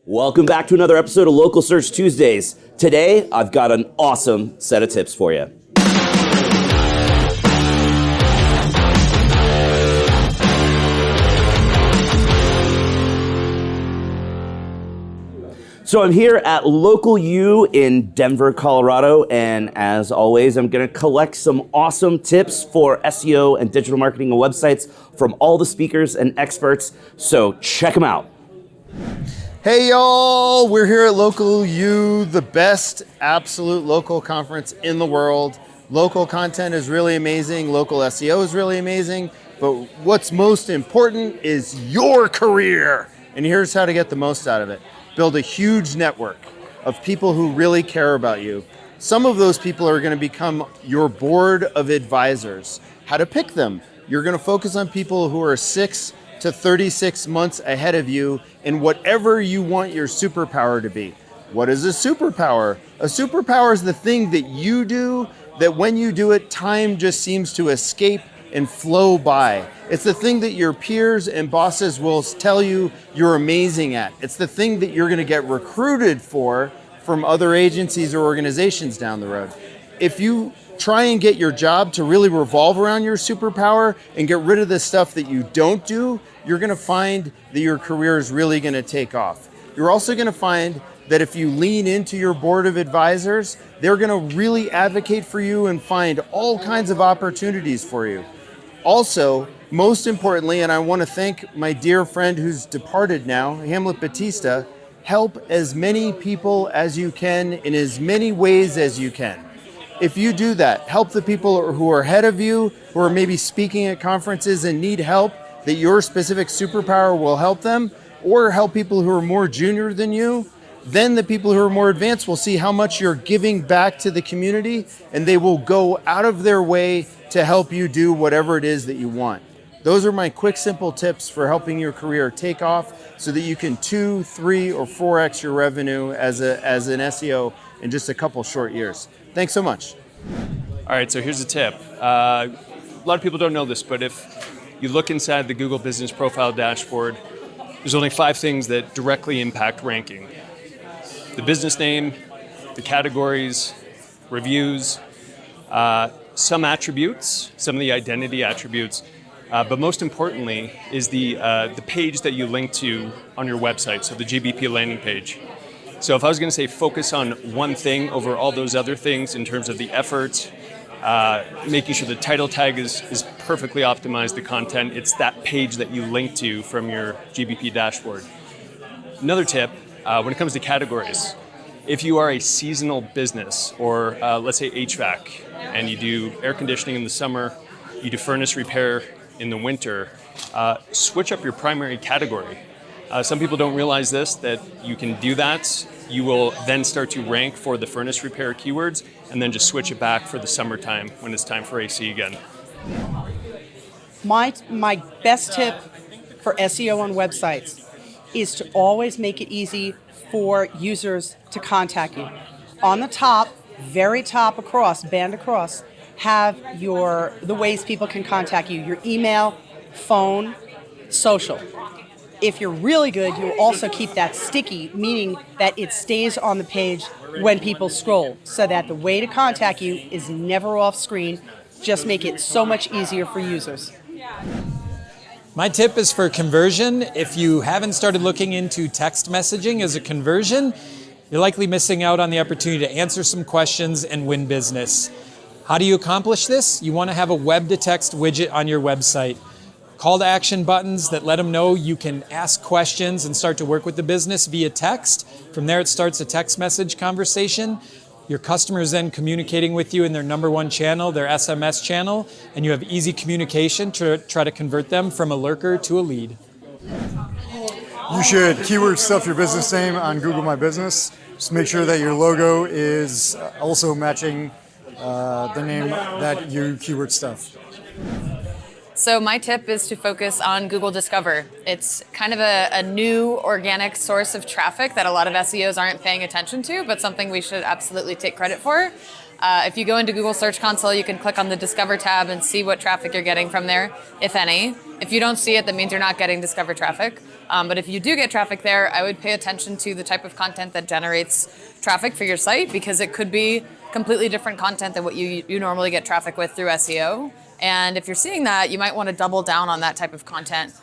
Welcome back to another episode of Local Search Tuesdays. Today, I've got an awesome set of tips for you. So I'm here at LocalU in Denver, Colorado, and as always, I'm going to collect some awesome tips for SEO and digital marketing and websites from all the speakers and experts, so check them out. Hey y'all, we're here at LocalU, the best absolute local conference in the world. Local content is really amazing, local SEO is really amazing, but what's most important is your career. And here's how to get the most out of it. Build a huge network of people who really care about you. Some of those people are going to become your board of advisors. How to pick them? You're going to focus on people who are 6 to 36 months ahead of you in whatever you want your superpower to be. What is a superpower? A superpower is the thing that you do that when you do it, time just seems to escape and flow by. It's the thing that your peers and bosses will tell you you're amazing at. It's the thing that you're going to get recruited for from other agencies or organizations down the road. If you try and get your job to really revolve around your superpower and get rid of the stuff that you don't do, you're going to find that your career is really going to take off. You're also going to find that if you lean into your board of advisors, they're going to really advocate for you and find all kinds of opportunities for you. Also, most importantly, and I want to thank my dear friend who's departed now, Hamlet Batista, help as many people as you can in as many ways as you can. If you do that, help the people who are ahead of you, who are maybe speaking at conferences and need help, that your specific superpower will help them, or help people who are more junior than you, then the people who are more advanced will see how much you're giving back to the community, and they will go out of their way to help you do whatever it is that you want. Those are my quick, simple tips for helping your career take off so that you can 2, 3, or 4x your revenue as an SEO in just a couple short years. Thanks so much. All right, so here's a tip. A lot of people don't know this, but if you look inside the Google Business Profile dashboard, there's only 5 things that directly impact ranking. The business name, the categories, reviews, some attributes, some of the identity attributes, but most importantly is the page that you link to on your website, so the GBP landing page. So if I was going to say focus on one thing over all those other things in terms of the effort, making sure the title tag is perfectly optimized, the content, it's that page that you link to from your GBP dashboard. Another tip, when it comes to categories, if you are a seasonal business or let's say HVAC and you do air conditioning in the summer, you do furnace repair in the winter, switch up your primary category. Some people don't realize this, that you can do that. You will then start to rank for the furnace repair keywords and then just switch it back for the summertime when it's time for AC again. My best tip for SEO on websites is to always make it easy for users to contact you. On the top, very top across, band across, have the ways people can contact you, your email, phone, social. If you're really good, you'll also keep that sticky, meaning that it stays on the page when people scroll, so that the way to contact you is never off screen. Just make it so much easier for users. My tip is for conversion. If you haven't started looking into text messaging as a conversion, you're likely missing out on the opportunity to answer some questions and win business. How do you accomplish this? You want to have a web-to-text widget on your website. Call to action buttons that let them know you can ask questions and start to work with the business via text. From there, it starts a text message conversation. Your customer is then communicating with you in their number one channel, their SMS channel, and you have easy communication to try to convert them from a lurker to a lead. You should keyword stuff your business name on Google My Business. Just make sure that your logo is also matching the name that you keyword stuff. So my tip is to focus on Google Discover. It's kind of a new organic source of traffic that a lot of SEOs aren't paying attention to, but something we should absolutely take credit for. If you go into Google Search Console, you can click on the Discover tab and see what traffic you're getting from there, if any. If you don't see it, that means you're not getting Discover traffic. But if you do get traffic there, I would pay attention to the type of content that generates traffic for your site, because it could be completely different content than what you normally get traffic with through SEO. And if you're seeing that, you might want to double down on that type of content,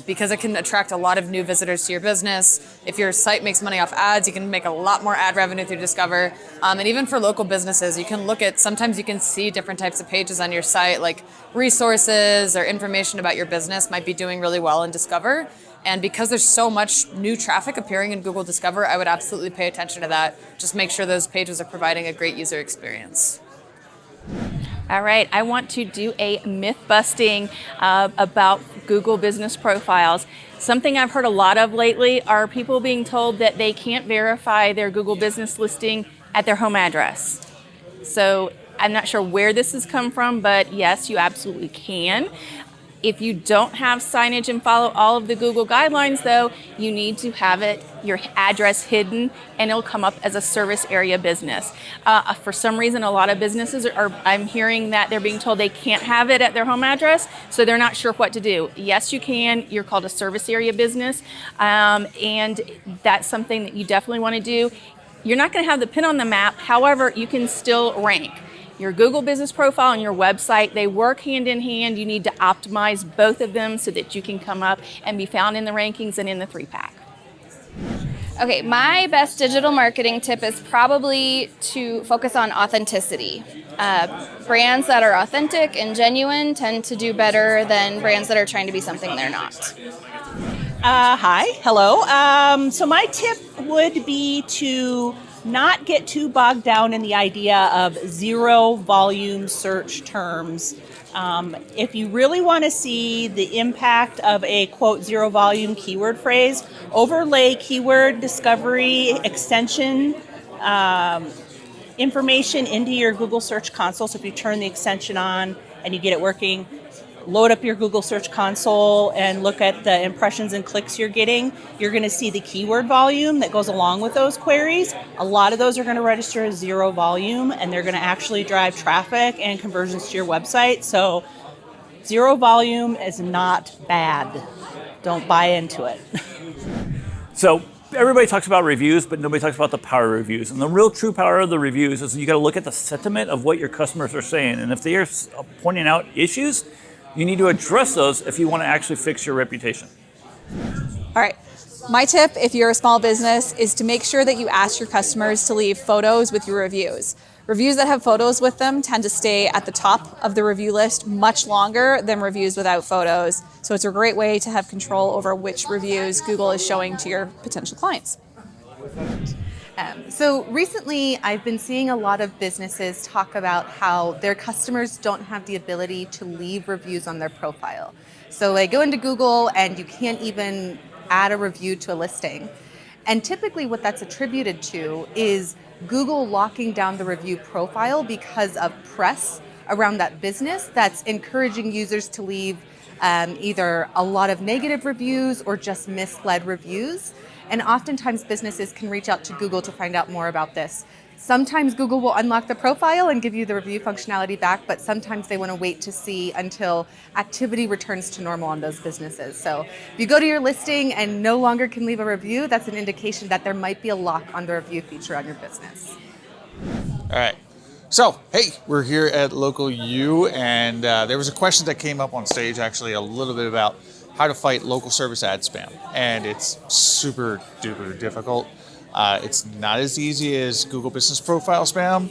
because it can attract a lot of new visitors to your business. If your site makes money off ads, you can make a lot more ad revenue through Discover. And even for local businesses, you can look at, sometimes you can see different types of pages on your site, like resources or information about your business might be doing really well in Discover. And because there's so much new traffic appearing in Google Discover, I would absolutely pay attention to that. Just make sure those pages are providing a great user experience. All right, I want to do a myth busting about Google business profiles. Something I've heard a lot of lately are people being told that they can't verify their Google business listing at their home address. So I'm not sure where this has come from, but yes, you absolutely can. If you don't have signage and follow all of the Google guidelines, though, you need to have your address hidden, and it'll come up as a service area business. For some reason, a lot of businesses I'm hearing that they're being told they can't have it at their home address, so they're not sure what to do. Yes, you can. You're called a service area business, and that's something that you definitely want to do. You're not going to have the pin on the map. However, you can still rank. Your Google business profile and your website, they work hand in hand. You need to optimize both of them so that you can come up and be found in the rankings and in the 3-pack. Okay, my best digital marketing tip is probably to focus on authenticity. Brands that are authentic and genuine tend to do better than brands that are trying to be something they're not. Hi, hello. So my tip would be to not get too bogged down in the idea of zero volume search terms. If you really want to see the impact of a quote zero volume keyword phrase, overlay keyword discovery extension information into your Google Search Console. So if you turn the extension on and you get it working, load up your Google Search Console and look at the impressions and clicks you're getting, you're going to see the keyword volume that goes along with those queries. A lot of those are going to register as zero volume, and they're going to actually drive traffic and conversions to your website. So zero volume is not bad. Don't buy into it. So everybody talks about reviews, but nobody talks about the power of reviews. And the real true power of the reviews is you got to look at the sentiment of what your customers are saying. And if they are pointing out issues, you need to address those if you want to actually fix your reputation. All right. My tip, if you're a small business, is to make sure that you ask your customers to leave photos with your reviews. Reviews that have photos with them tend to stay at the top of the review list much longer than reviews without photos. So it's a great way to have control over which reviews Google is showing to your potential clients. So recently, I've been seeing a lot of businesses talk about how their customers don't have the ability to leave reviews on their profile. So they go into Google and you can't even add a review to a listing. And typically what that's attributed to is Google locking down the review profile because of press around that business that's encouraging users to leave either a lot of negative reviews or just misled reviews. And oftentimes businesses can reach out to Google to find out more about this. Sometimes Google will unlock the profile and give you the review functionality back, but sometimes they want to wait to see until activity returns to normal on those businesses. So if you go to your listing and no longer can leave a review, that's an indication that there might be a lock on the review feature on your business. All right. So, hey, we're here at LocalU, and there was a question that came up on stage actually a little bit about how to fight local service ad spam. And it's super duper difficult. It's not as easy as Google Business Profile spam,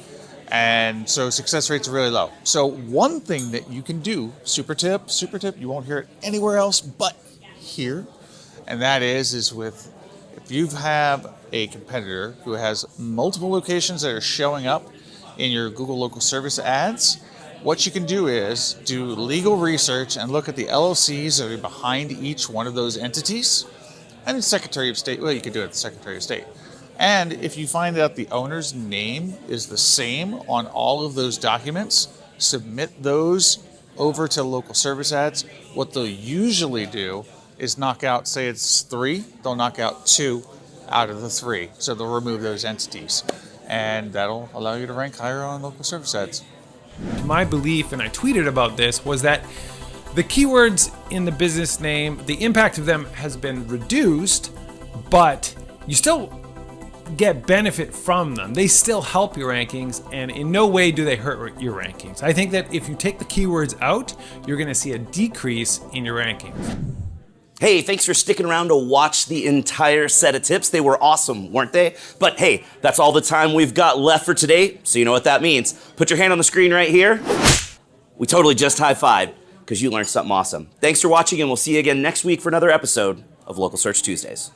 and so success rates are really low. So one thing that you can do, super tip, you won't hear it anywhere else but here, and that is if you have a competitor who has multiple locations that are showing up in your Google local service ads, what you can do is do legal research and look at the LLCs that are behind each one of those entities. And the Secretary of State, well, you could do it at the Secretary of State. And if you find out the owner's name is the same on all of those documents, submit those over to local service ads. What they'll usually do is knock out, say it's 3, they'll knock out 2 out of the 3. So they'll remove those entities. And that'll allow you to rank higher on local service ads. My belief, and I tweeted about this, was that The keywords in the business name, the impact of them has been reduced, but you still get benefit from them. They still help your rankings, and in no way do they hurt your rankings. I think that if you take the keywords out, you're going to see a decrease in your rankings. Hey, thanks for sticking around to watch the entire set of tips. They were awesome, weren't they? But hey, that's all the time we've got left for today, so you know what that means. Put your hand on the screen right here. We totally just high-fived because you learned something awesome. Thanks for watching, and we'll see you again next week for another episode of Local Search Tuesdays.